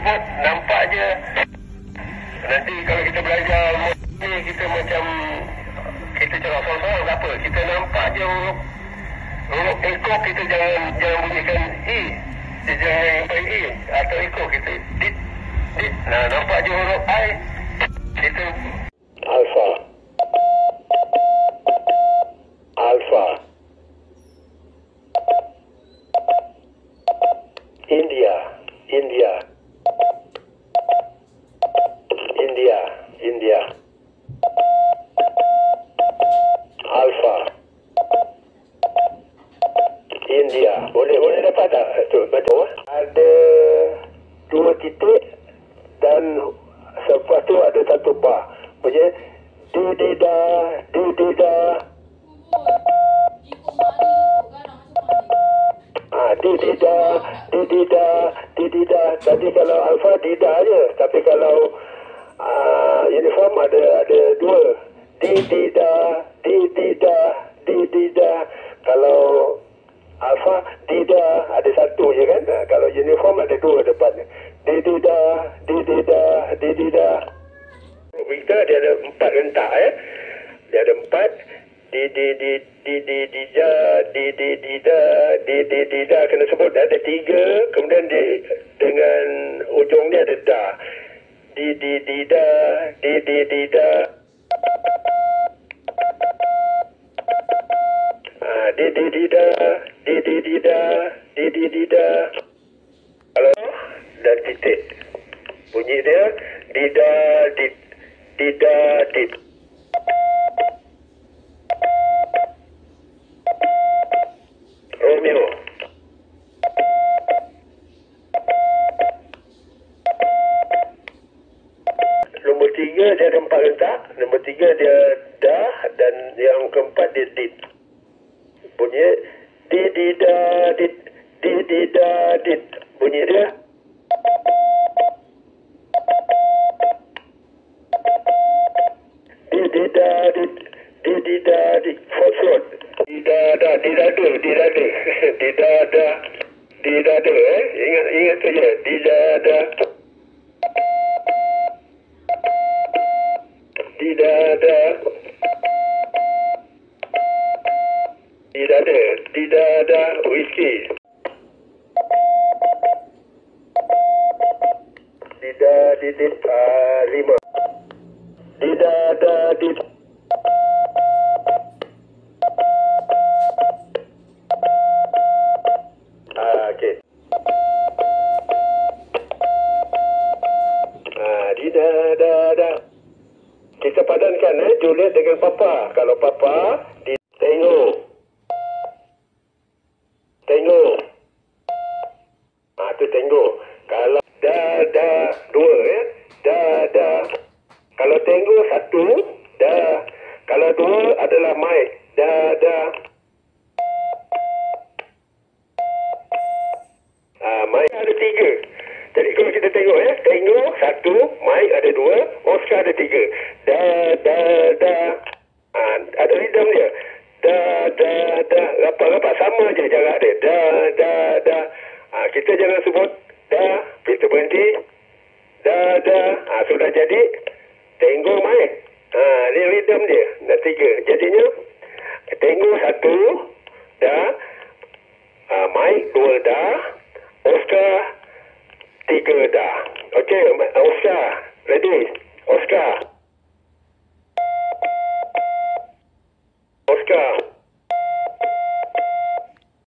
sebut nampak je. Nanti kalau kita belajar ni kita macam kita cakap sorang-sorang tak apa. Kita nampak je huruf ekor kita jangan bunyikan E. Jangan yang E atau ekor kita dit. Nah, nampak je huruf I. Kita Alpha. Alpha. India. India. India. India. Alpha. India. Boleh dapat tak? Betul. Ada 2 titik dan selepas tu ada 1 bar. Maksudnya didida, didida. Didida, didida, didida. Tadi kalau alfa dida je. Tapi kalau uniform ada 2. Didida, didida, didida. Kalau alfa dida ada 1 je kan. Kalau uniform ada 2 depan. Didida, didida, didida. Victor dia ada 4 rentak ya. Dia ada 4. Dida kena sebut ada 3, kemudian dengan ujung dia ada da. Dida. Dida. Kalau dan titik. Bunyi dia dida. Romeo. Nombor 3 dia ada 4 rentak. Nombor 3 dia da dan yang keempat dia dit. Bunyi didida dit. Bunyi dia didida dit. Fourth. Didada. Ingat saja. Didada. Didada. Whiskey. Didit 5. Didada dit. Okey. Didada. Kita padankan Juliet dengan Papa. Kalau Papa tengok. Tu tengok. Kalau da 2 ya. Da. Kalau tengok 1 da. Kalau 2 adalah mic. Da. Mic ada 3. Jadi kalau kita tengok tengok 1, mic ada 2, Oscar ada 3. Da. Ada rhythm dia. Da. Rapat sama je jarak dia. Da. Kita jangan sebut da, kita berhenti. Da. Sudah jadi tengok mic. Ni rhythm dia. Dah 3. Jadinya tengok 1 da, mic 2 da, Oscar 3 da. Okey, Oscar. Ready? Oscar.